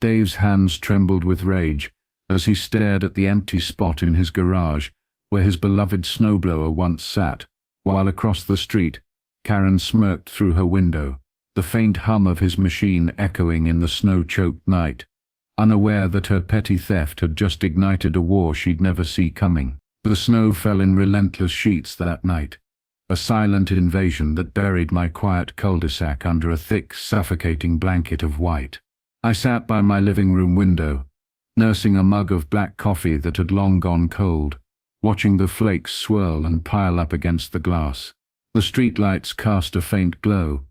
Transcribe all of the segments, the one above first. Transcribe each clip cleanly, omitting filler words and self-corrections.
Dave's hands trembled with rage as he stared at the empty spot in his garage where his beloved snowblower once sat, while across the street, Karen smirked through her window, the faint hum of his machine echoing in the snow-choked night, unaware that her petty theft had just ignited a war she'd never see coming. The snow fell in relentless sheets that night, a silent invasion that buried my quiet cul-de-sac under a thick, suffocating blanket of white. I sat by my living room window, nursing a mug of black coffee that had long gone cold, watching the flakes swirl and pile up against the glass. The streetlights cast a faint glow,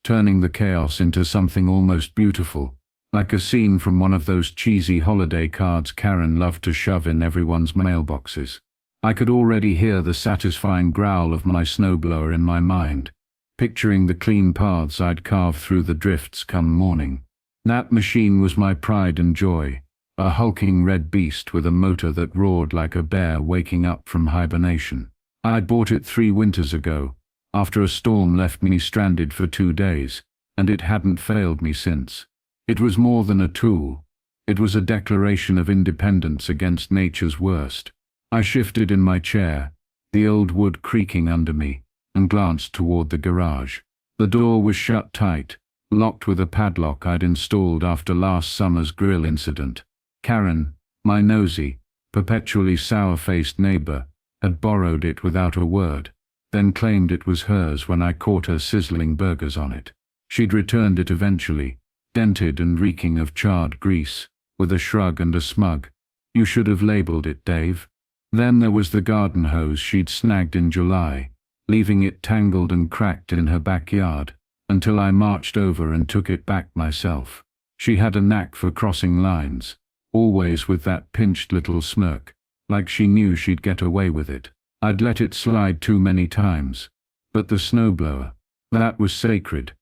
turning the chaos into something almost beautiful, like a scene from one of those cheesy holiday cards Karen loved to shove in everyone's mailboxes. I could already hear the satisfying growl of my snowblower in my mind, picturing the clean paths I'd carve through the drifts come morning. That machine was my pride and joy, a hulking red beast with a motor that roared like a bear waking up from hibernation. I'd bought it 3 winters ago, after a storm left me stranded for 2 days, and it hadn't failed me since. It was more than a tool. It was a declaration of independence against nature's worst. I shifted in my chair, the old wood creaking under me, and glanced toward the garage. The door was shut tight, locked with a padlock I'd installed after last summer's grill incident. Karen, my nosy, perpetually sour-faced neighbor, had borrowed it without a word, then claimed it was hers when I caught her sizzling burgers on it. She'd returned it eventually, dented and reeking of charred grease, with a shrug and a smug, "You should have labeled it, Dave." Then there was the garden hose she'd snagged in July, leaving it tangled and cracked in her backyard, until I marched over and took it back myself. She had a knack for crossing lines, always with that pinched little smirk, like she knew she'd get away with it. I'd let it slide too many times. But the snowblower, that was sacred.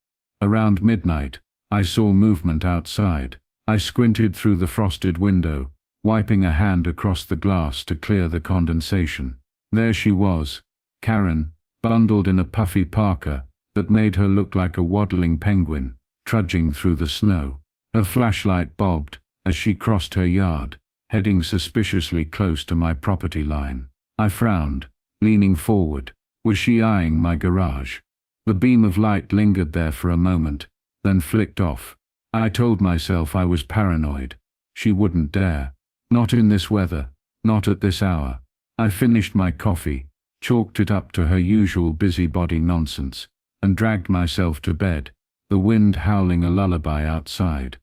Around midnight, I saw movement outside. I squinted through the frosted window, wiping a hand across the glass to clear the condensation. There she was, Karen, bundled in a puffy parka that made her look like a waddling penguin, trudging through the snow. Her flashlight bobbed as she crossed her yard, heading suspiciously close to my property line. I frowned, leaning forward. Was she eyeing my garage? The beam of light lingered there for a moment, then flicked off. I told myself I was paranoid. She wouldn't dare. Not in this weather, not at this hour. I finished my coffee, chalked it up to her usual busybody nonsense, and dragged myself to bed, the wind howling a lullaby outside.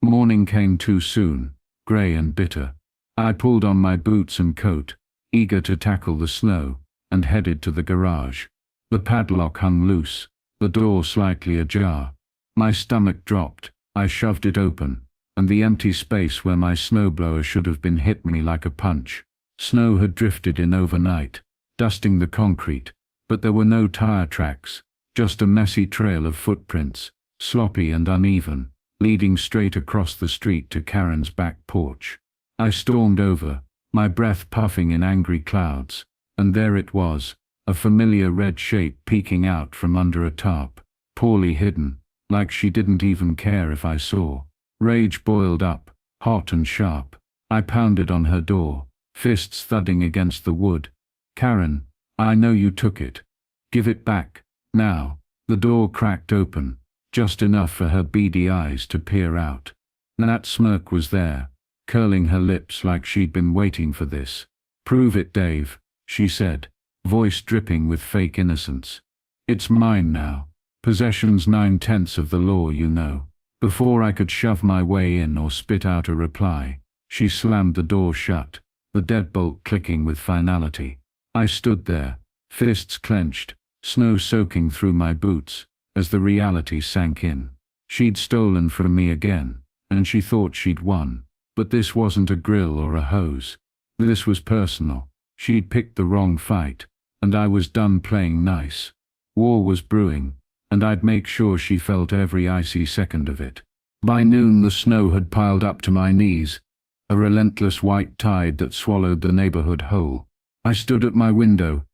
Morning came too soon, grey and bitter. I pulled on my boots and coat, eager to tackle the snow, and headed to the garage. The padlock hung loose, the door slightly ajar. My stomach dropped. I shoved it open, and the empty space where my snowblower should have been hit me like a punch. Snow had drifted in overnight, dusting the concrete, but there were no tire tracks, just a messy trail of footprints, sloppy and uneven, leading straight across the street to Karen's back porch. I stormed over, my breath puffing in angry clouds, and there it was, a familiar red shape peeking out from under a tarp, poorly hidden, like she didn't even care if I saw. Rage boiled up, hot and sharp. I pounded on her door, fists thudding against the wood. "Karen, I know you took it. Give it back, now." The door cracked open, just enough for her beady eyes to peer out. That smirk was there, curling her lips like she'd been waiting for this. "Prove it, Dave," she said, voice dripping with fake innocence. "It's mine now. Possession's 9/10 of the law, you know." Before I could shove my way in or spit out a reply, she slammed the door shut, the deadbolt clicking with finality. I stood there, fists clenched, snow soaking through my boots, as the reality sank in. She'd stolen from me again, and she thought she'd won. But this wasn't a grill or a hose. This was personal. She'd picked the wrong fight, and I was done playing nice. War was brewing, and I'd make sure she felt every icy second of it. By noon the snow had piled up to my knees, a relentless white tide that swallowed the neighborhood whole. I stood at my window,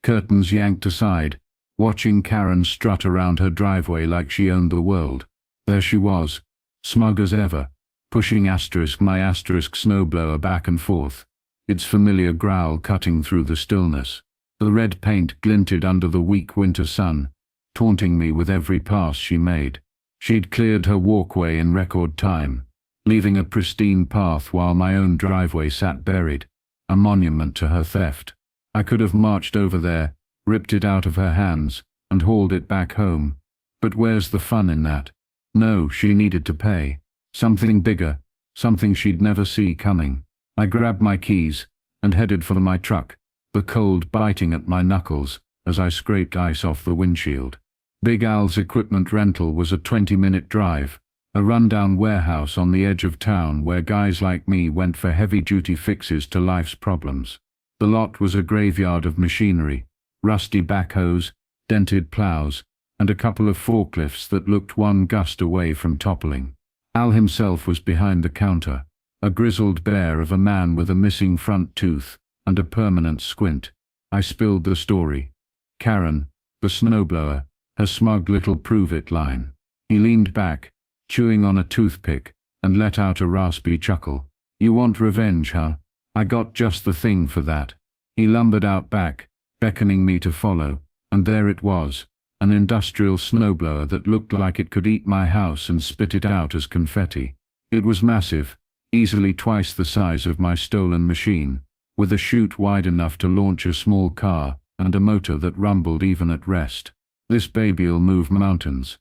curtains yanked aside, watching Karen strut around her driveway like she owned the world. There she was, smug as ever, pushing my snowblower back and forth, its familiar growl cutting through the stillness. The red paint glinted under the weak winter sun, taunting me with every pass she made. She'd cleared her walkway in record time, leaving a pristine path while my own driveway sat buried, a monument to her theft. I could have marched over there, ripped it out of her hands, and hauled it back home. But where's the fun in that? No, she needed to pay. Something bigger, something she'd never see coming. I grabbed my keys and headed for my truck, the cold biting at my knuckles as I scraped ice off the windshield. Big Al's equipment rental was a 20-minute drive, a rundown warehouse on the edge of town where guys like me went for heavy-duty fixes to life's problems. The lot was a graveyard of machinery, rusty backhoes, dented plows, and a couple of forklifts that looked one gust away from toppling. Al himself was behind the counter, a grizzled bear of a man with a missing front tooth and a permanent squint. I spilled the story. Karen, the snowblower, her smug little prove-it line. He leaned back, chewing on a toothpick, and let out a raspy chuckle. You want revenge, huh? I got just the thing for that. He lumbered out back, beckoning me to follow, and there it was, an industrial snowblower that looked like it could eat my house and spit it out as confetti. It was massive, easily twice the size of my stolen machine, with a chute wide enough to launch a small car and a motor that rumbled even at rest. This baby'll move mountains,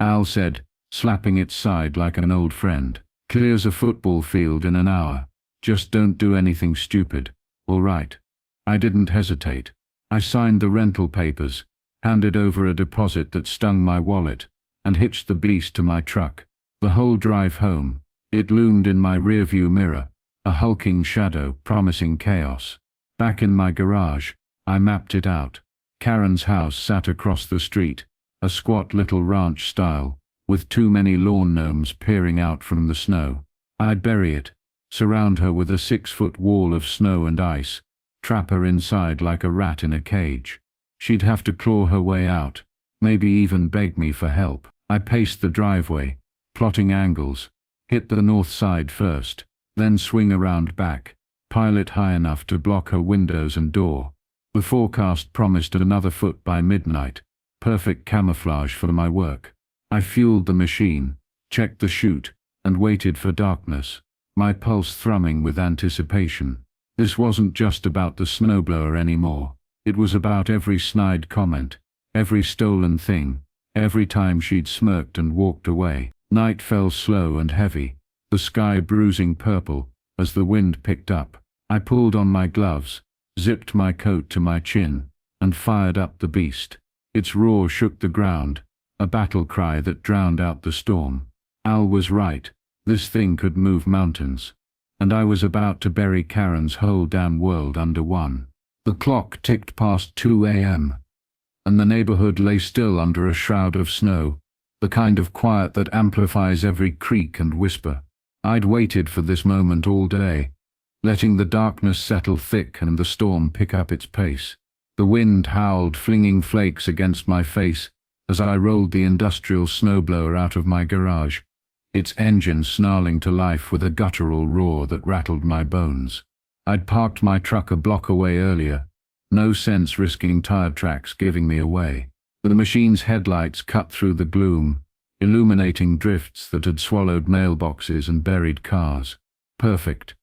Al said, slapping its side like an old friend. Clears a football field in an hour. Just don't do anything stupid, all right? I didn't hesitate. I signed the rental papers, handed over a deposit that stung my wallet, and hitched the beast to my truck. The whole drive home, it loomed in my rearview mirror, a hulking shadow promising chaos. Back in my garage, I mapped it out. Karen's house sat across the street, a squat little ranch style, with too many lawn gnomes peering out from the snow. I'd bury it, surround her with a 6-foot wall of snow and ice, trap her inside like a rat in a cage. She'd have to claw her way out, maybe even beg me for help. I paced the driveway, plotting angles, hit the north side first, then swing around back, pile it high enough to block her windows and door. The forecast promised another foot by midnight, perfect camouflage for my work. I fueled the machine, checked the chute, and waited for darkness, my pulse thrumming with anticipation. This wasn't just about the snowblower anymore. It was about every snide comment, every stolen thing, every time she'd smirked and walked away. Night fell slow and heavy, the sky bruising purple as the wind picked up. I pulled on my gloves, zipped my coat to my chin, and fired up the beast. Its roar shook the ground, a battle cry that drowned out the storm. Al was right, this thing could move mountains, and I was about to bury Karen's whole damn world under one. The clock ticked past 2 a.m., and the neighborhood lay still under a shroud of snow, the kind of quiet that amplifies every creak and whisper. I'd waited for this moment all day, letting the darkness settle thick and the storm pick up its pace. The wind howled, flinging flakes against my face as I rolled the industrial snowblower out of my garage, its engine snarling to life with a guttural roar that rattled my bones. I'd parked my truck a block away earlier, no sense risking tire tracks giving me away. The machine's headlights cut through the gloom, illuminating drifts that had swallowed mailboxes and buried cars. Perfect.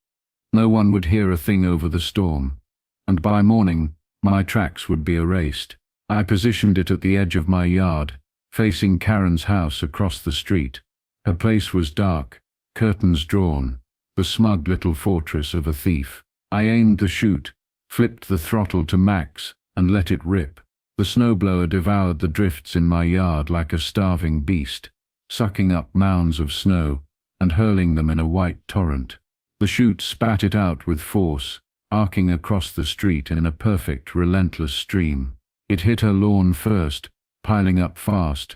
No one would hear a thing over the storm, and by morning, my tracks would be erased. I positioned it at the edge of my yard, facing Karen's house across the street. Her place was dark, curtains drawn, the smug little fortress of a thief. I aimed the chute, flipped the throttle to max, and let it rip. The snowblower devoured the drifts in my yard like a starving beast, sucking up mounds of snow and hurling them in a white torrent. The chute spat it out with force, arcing across the street in a perfect, relentless stream. It hit her lawn first, piling up fast,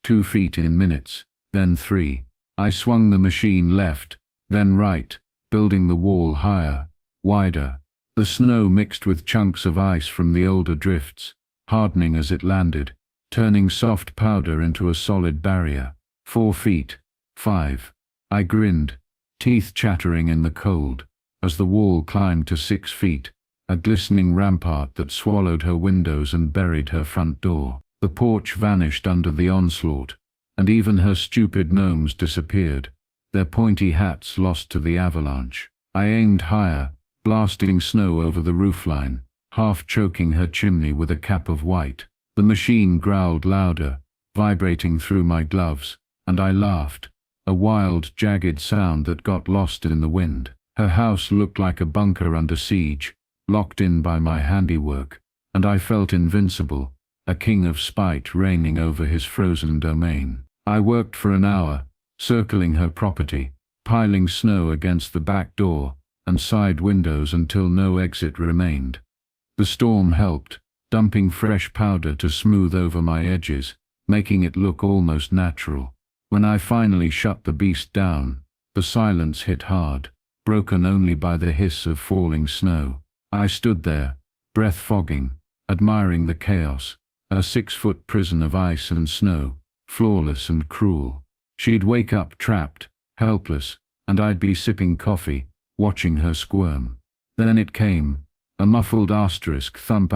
2 feet in minutes, then 3. I swung the machine left, then right, building the wall higher, wider. The snow mixed with chunks of ice from the older drifts, hardening as it landed, turning soft powder into a solid barrier. 4 feet. 5. I grinned, teeth chattering in the cold, as the wall climbed to 6 feet, a glistening rampart that swallowed her windows and buried her front door. The porch vanished under the onslaught, and even her stupid gnomes disappeared, their pointy hats lost to the avalanche. I aimed higher, blasting snow over the roofline, half choking her chimney with a cap of white. The machine growled louder, vibrating through my gloves, and I laughed, a wild, jagged sound that got lost in the wind. Her house looked like a bunker under siege, locked in by my handiwork, and I felt invincible, a king of spite reigning over his frozen domain. I worked for an hour, circling her property, piling snow against the back door and side windows until no exit remained. The storm helped, dumping fresh powder to smooth over my edges, making it look almost natural. When I finally shut the beast down, the silence hit hard, broken only by the hiss of falling snow. I stood there, breath fogging, admiring the chaos, a 6-foot prison of ice and snow, flawless and cruel. She'd wake up trapped, helpless, and I'd be sipping coffee, watching her squirm. Then it came, a muffled thump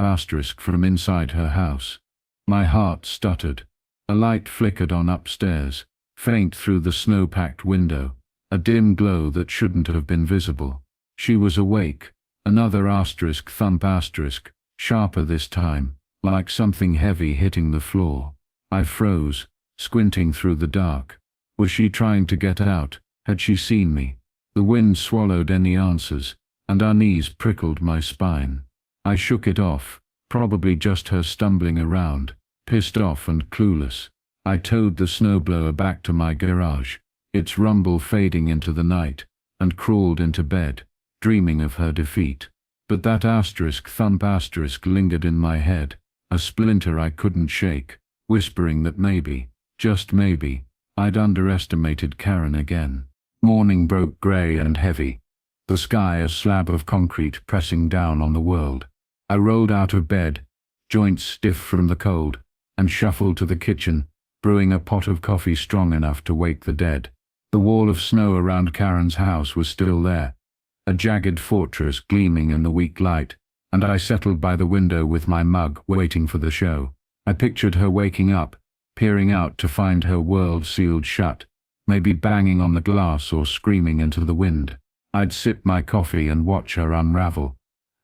from inside her house. My heart stuttered. A light flickered on upstairs, faint through the snow-packed window, a dim glow that shouldn't have been visible. She was awake, another thump, sharper this time, like something heavy hitting the floor. I froze, squinting through the dark. Was she trying to get out? Had she seen me? The wind swallowed any answers, and unease prickled my spine. I shook it off, probably just her stumbling around, pissed off and clueless. I towed the snowblower back to my garage, its rumble fading into the night, and crawled into bed, dreaming of her defeat. But that thump lingered in my head, a splinter I couldn't shake, whispering that maybe, just maybe, I'd underestimated Karen again. Morning broke grey and heavy, the sky a slab of concrete pressing down on the world. I rolled out of bed, joints stiff from the cold, and shuffled to the kitchen, brewing a pot of coffee strong enough to wake the dead. The wall of snow around Karen's house was still there, a jagged fortress gleaming in the weak light, and I settled by the window with my mug waiting for the show. I pictured her waking up, peering out to find her world sealed shut, maybe banging on the glass or screaming into the wind. I'd sip my coffee and watch her unravel,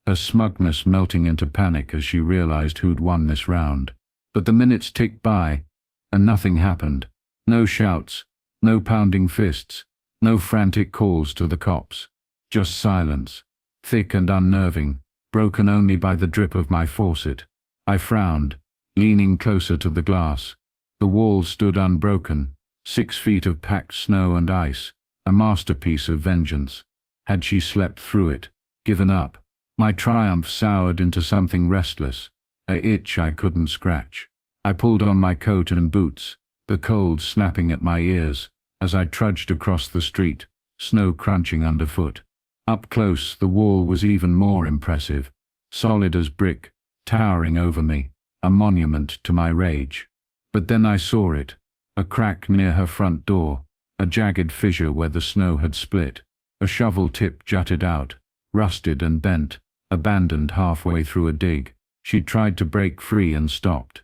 her smugness melting into panic as she realized who'd won this round. But the minutes ticked by, and nothing happened. No shouts, no pounding fists, no frantic calls to the cops. Just silence, thick and unnerving, broken only by the drip of my faucet. I frowned, leaning closer to the glass. The wall stood unbroken, 6 feet of packed snow and ice, a masterpiece of vengeance. Had she slept through it, given up? My triumph soured into something restless, an itch I couldn't scratch. I pulled on my coat and boots, the cold snapping at my ears, as I trudged across the street, snow crunching underfoot. Up close, the wall was even more impressive, solid as brick, towering over me, a monument to my rage. But then I saw it, a crack near her front door, a jagged fissure where the snow had split. A shovel tip jutted out, rusted and bent, abandoned halfway through a dig. She'd tried to break free and stopped.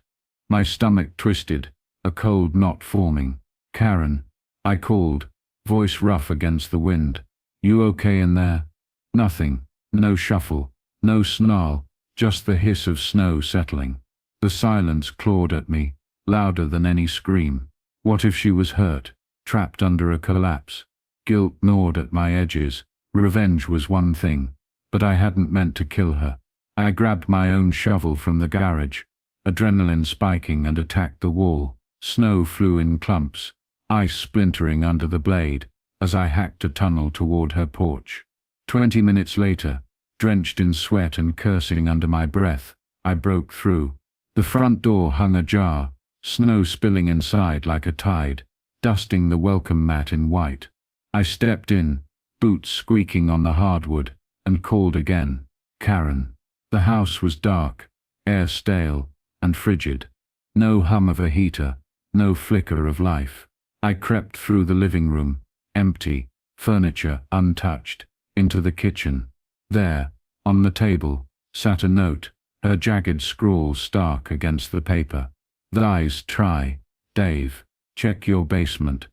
My stomach twisted, a cold knot forming. "Karen," I called, voice rough against the wind. "You okay in there?" Nothing, no shuffle, no snarl, just the hiss of snow settling. The silence clawed at me, louder than any scream. What if she was hurt, trapped under a collapse? Guilt gnawed at my edges. Revenge was one thing, but I hadn't meant to kill her. I grabbed my own shovel from the garage, adrenaline spiking, and attacked the wall. Snow flew in clumps, ice splintering under the blade, as I hacked a tunnel toward her porch. 20 minutes later, drenched in sweat and cursing under my breath, I broke through. The front door hung ajar, snow spilling inside like a tide, dusting the welcome mat in white. I stepped in, boots squeaking on the hardwood, and called again, "Karen." The house was dark, air stale, and frigid. No hum of a heater, no flicker of life. I crept through the living room, empty, furniture untouched, into the kitchen. There, on the table, sat a note, her jagged scrawl stark against the paper. "Thighs try, Dave. Check your basement."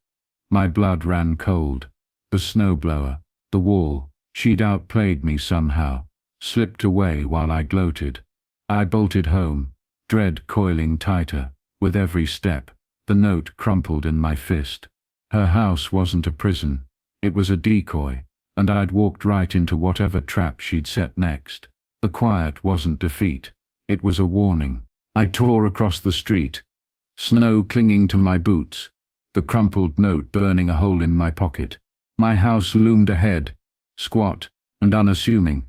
My blood ran cold. The snowblower, the wall, she'd outplayed me somehow, slipped away while I gloated. I bolted home, dread coiling tighter, with every step, the note crumpled in my fist. Her house wasn't a prison, it was a decoy, and I'd walked right into whatever trap she'd set next. The quiet wasn't defeat, it was a warning. I tore across the street, snow clinging to my boots, the crumpled note burning a hole in my pocket. My house loomed ahead, squat and unassuming,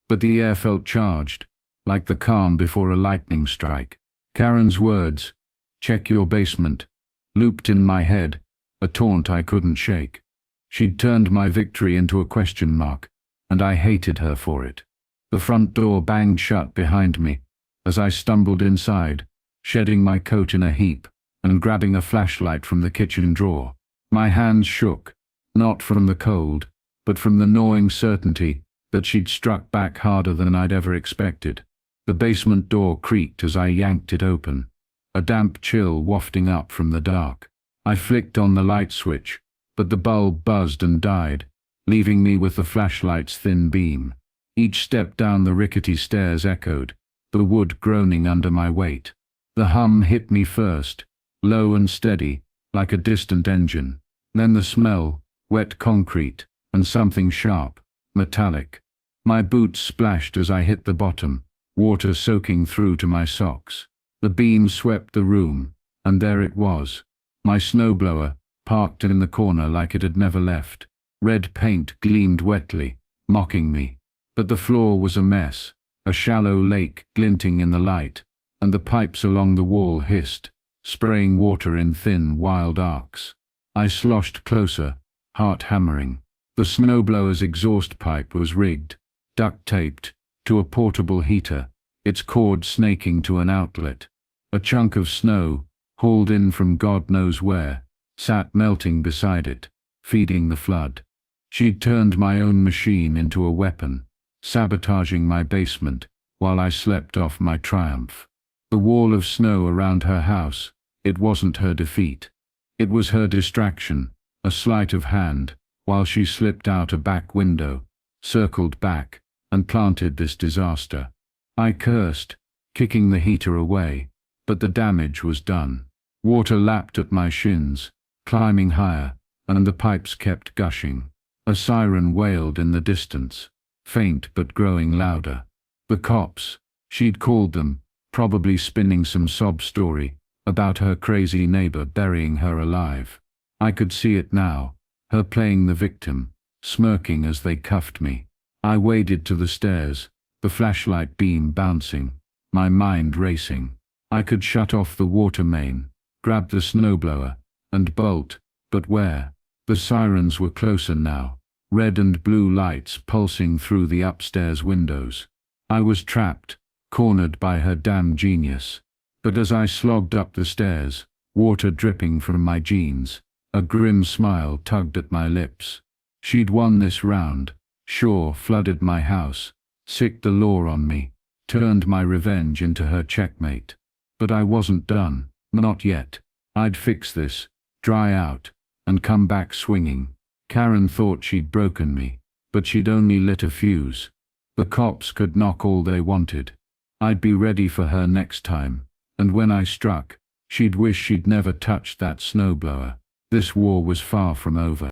but the air felt charged, like the calm before a lightning strike. Karen's words, "Check your basement," looped in my head, a taunt I couldn't shake. She'd turned my victory into a question mark, and I hated her for it. The front door banged shut behind me as I stumbled inside, shedding my coat in a heap and grabbing a flashlight from the kitchen drawer. My hands shook, not from the cold, but from the gnawing certainty that she'd struck back harder than I'd ever expected. The basement door creaked as I yanked it open, a damp chill wafting up from the dark. I flicked on the light switch, but the bulb buzzed and died, leaving me with the flashlight's thin beam. Each step down the rickety stairs echoed, the wood groaning under my weight. The hum hit me first, low and steady, like a distant engine. Then the smell, wet concrete, and something sharp, metallic. My boots splashed as I hit the bottom, water soaking through to my socks. The beam swept the room, and there it was, my snowblower, parked in the corner like it had never left. Red paint gleamed wetly, mocking me. But the floor was a mess, a shallow lake glinting in the light, and the pipes along the wall hissed, spraying water in thin, wild arcs. I sloshed closer, heart hammering. The snowblower's exhaust pipe was rigged, duct-taped, to a portable heater, its cord snaking to an outlet. A chunk of snow, hauled in from God knows where, sat melting beside it, feeding the flood. She'd turned my own machine into a weapon, sabotaging my basement while I slept off my triumph. The wall of snow around her house, it wasn't her defeat. It was her distraction, a sleight of hand, while she slipped out a back window, circled back, and planted this disaster. I cursed, kicking the heater away, but the damage was done. Water lapped at my shins, climbing higher, and the pipes kept gushing. A siren wailed in the distance, faint but growing louder. The cops, she'd called them, probably spinning some sob story about her crazy neighbor burying her alive. I could see it now, her playing the victim, smirking as they cuffed me. I waded to the stairs, the flashlight beam bouncing, my mind racing. I could shut off the water main, grab the snowblower, and bolt, but where? The sirens were closer now, red and blue lights pulsing through the upstairs windows. I was trapped, cornered by her damn genius. But as I slogged up the stairs, water dripping from my jeans, a grim smile tugged at my lips. She'd won this round, sure, flooded my house, sicked the law on me, turned my revenge into her checkmate. But I wasn't done, not yet. I'd fix this, dry out, and come back swinging. Karen thought she'd broken me, but she'd only lit a fuse. The cops could knock all they wanted. I'd be ready for her next time, and when I struck, she'd wish she'd never touched that snowblower. This war was far from over.